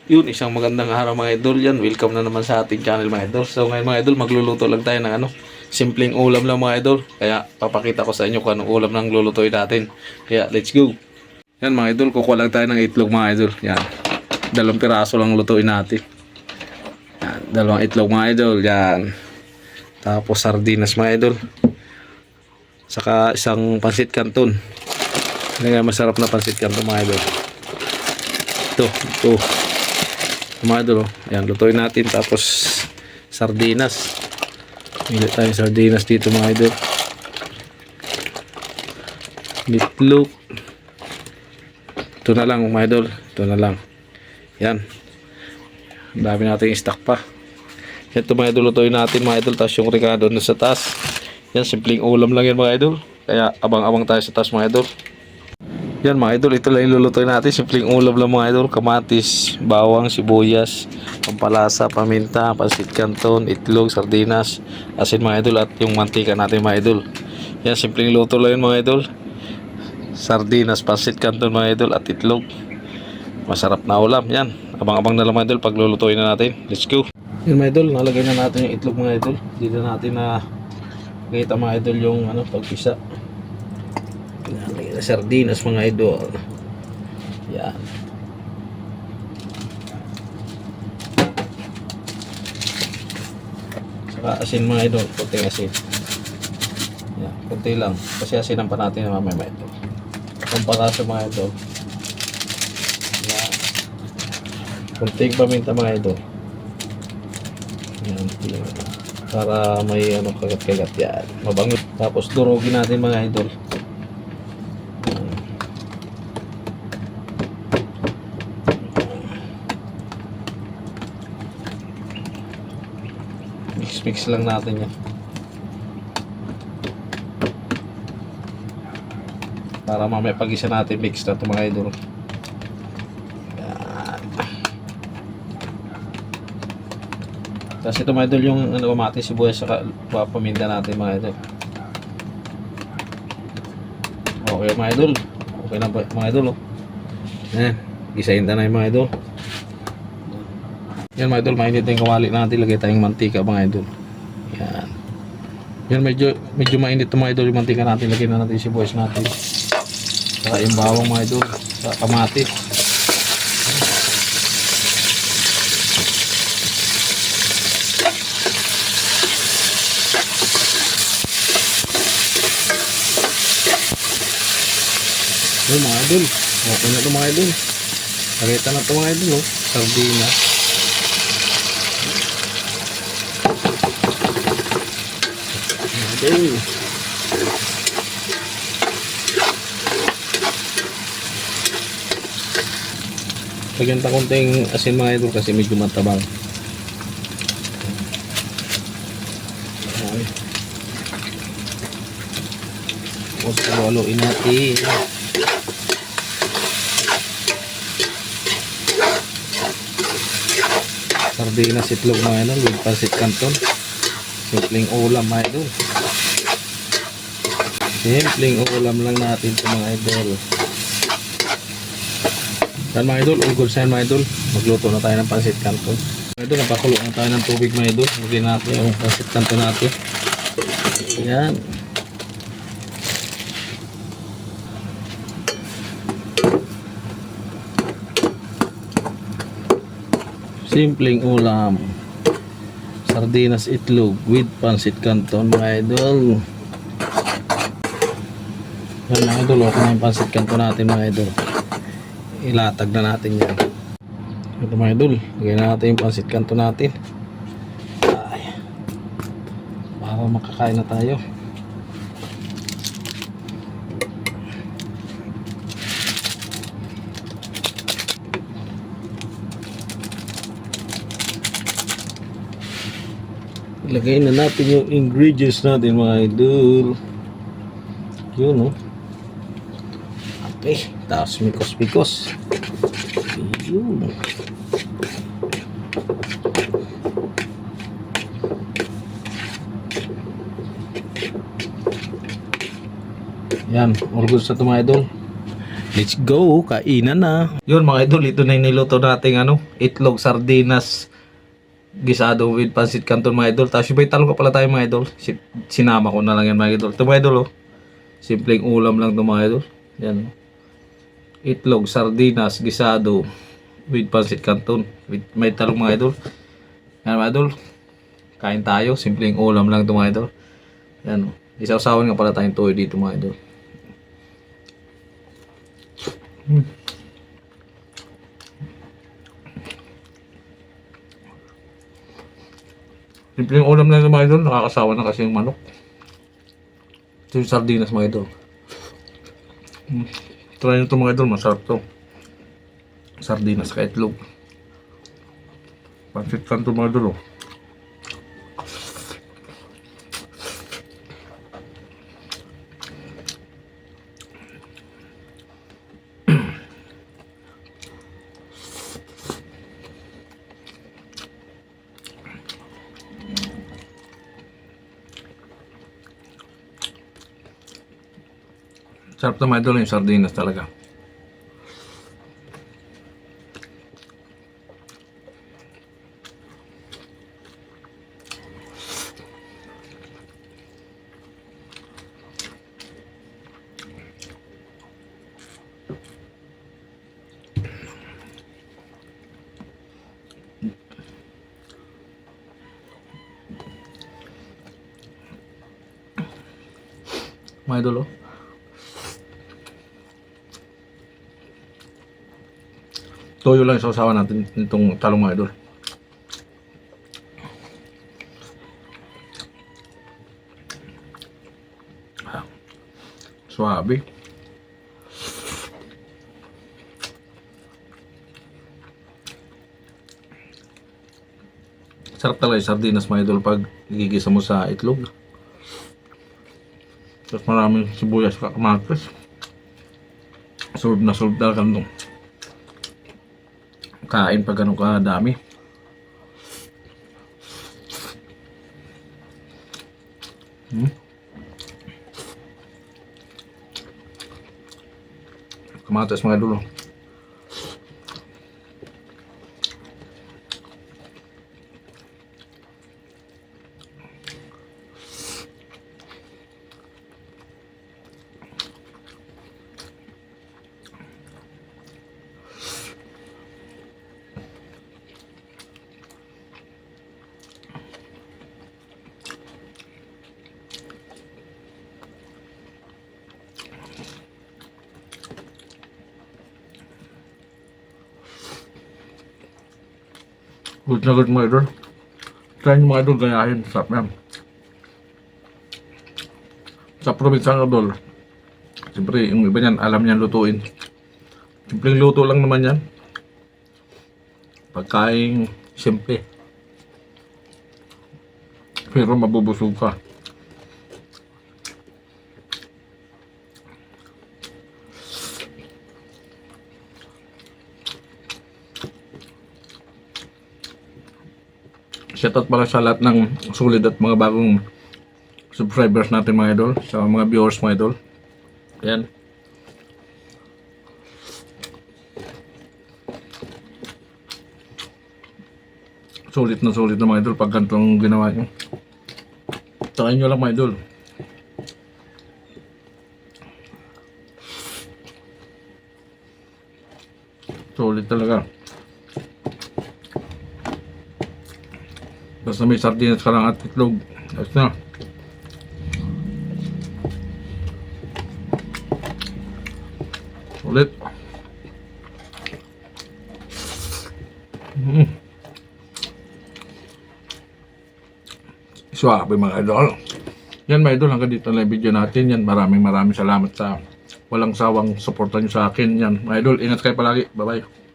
Yun, isang magandang araw mga idol yan. Welcome na naman sa ating channel mga idol. So ngayon mga idol, magluluto lang tayo ng simpleng ulam lang mga idol. Kaya papakita ko sa inyo kung anong ulam nang lulutuin natin. Kaya let's go. Yan mga idol, kukuha lang tayo ng itlog mga idol. Yan, 2 piraso lang lutuin natin. Yan, 2 itlog mga idol. Yan. Tapos sardinas mga idol. Saka isang pansit canton. Yan nga masarap na pansit canton mga idol. Ito. Mga idol, ayan, lutuin natin. Tapos sardinas, milit tayong sardinas dito mga idol. Bitlog, ito na lang mga idol, ito na lang. Yan, dami natin stock pa. Ito mga idol, lutuin natin mga idol. Tapos yung ricado na sa taas. Yan, simpleng ulam lang yan mga idol. Kaya abang-abang tayo sa taas mga idol. Yan mga idol, ito lang ilulutuin natin. Simpleng ulam lang mga idol. Kamatis, bawang, sibuyas, pampalasa, paminta, pansit canton, itlog, sardinas, asin mga idol, at yung mantika natin mga idol. Yan, simpleng luto lang yun mga idol. Sardinas, pansit canton mga idol, at itlog. Masarap na ulam. Yan, abang-abang na lang mga idol pag lulutuin na natin. Let's go. Yan mga idol, nalagay na natin yung itlog mga idol. Dito natin na kita mga idol yung pagpisa. Yan, sardinas mga idol. Yan. Saka asin mga idol, konting asin. Yan, konti lang. Kasi asinan pa natin na mamaya mga idol. Pampalasa mga idol. Yan. Konting paminta mga idol. Yan, para may kagat-kagat yan. Mabango. Tapos durugin natin mga idol. Mix lang natin yan para mamaya pag-isa natin mix na ito mga idol. Yan. Tapos ito mga idol yung kamatis, sibuyas, saka papaminta natin mga idol. Okay mga idol, okay na ba mga idol? Gisahin na yung mga idol. Yan mga idol, mainit na yung kawali natin. Lagay tayong mantika mga idol. Yan. Yan, medyo mainit mga idol yung mantika natin. Lagay na natin yung sibuyas natin. Saka yung bawang mga idol. Saka kamatis. Yan mga idol. Okay na ito mga idol. Lagay na ito mga idol. Sardinas. Okay. Lagyan pa konting asin mga idol kasi medyo matabang. Okay. Tapos haluin natin. Sardinas, itlog mga idol with pansit canton. Simpleng ulam mga idol. Simpleng ulam lang natin ito mga idol. Yan mga idol, all good sign mga idol. Magluto na tayo ng pansit canton. Mga idol, napakulo na tayo ng tubig mga idol. Lagyan natin yung pansit canton natin. Yan. Simpleng ulam. Sardinas, itlog with pansit canton mga idol. Yan mga idol, okay na yung pansit canton natin mga idol. Ilatag na natin yan. Ito mga idol, lagyan na natin yung pansit canton natin. Ay, para makakain na tayo. Ilagay na natin yung ingredients natin mga idol. Yun okay, tapos mikos-mikos. Yun. Yan, all good sa ito mga idol. Let's go, kainan na. Yun mga idol, ito na yung niluto nating itlog sardinas gisado with pancit canton mga idol. Tapos yung talong pala tayo mga idol. Sinama ko na lang yan mga idol. Ito mga idol oh. Simpleng ulam lang ito mga idol. Yan. Itlog sardinas gisado with pancit canton. With may talong mga idol. Yan mga idol. Kain tayo. Simpleng ulam lang ito mga idol. Yan. Isaw-sawan nga pala tayong toyo dito mga idol. Simpleng ulam lang ito mga idol. Nakakasawa na kasi yung manok. Ito yung sardinas mga idol. Try nyo ito mga idol. Masarap to. Sardinas ka itlog. Pancit canton mga idol oh. Sarap na mga idol yung sardinas talaga. Mga idol oh. Toyo lang yung sausawan natin itong talong mga idol. Suabe. Sarap talaga yung sardinas mga idol pag igigisa mo sa itlog. Tapos maraming sibuyas at kamatis. Solve na solve talaga nung kain pag ganun kadami. Kamatis mga idol. Good na good mga idol. Try nyo mga idol gayahin. Sarap yan. Sa probinsya ng idol. Siyempre yung iba niyan alam niyan lutuin. Simpleng luto lang naman yan. Pagkain simple. Pero mabubusog ka. Shoutout pala sa lahat ng sulit at mga bagong subscribers natin mga idol. Sa mga viewers mga idol. Ayan. Sulit na mga idol pag ganitong ginawa nyo. Try nyo lang mga idol. Sulit talaga. Basta may sardinas ka lang at itlog. Ayos na. Ulit. Suwabe mga idol. Yan mga idol, hanggang dito na yung video natin. Yan, maraming salamat sa walang sawang suporta nyo sa akin. Yan mga idol, ingat kayo palagi. Bye bye.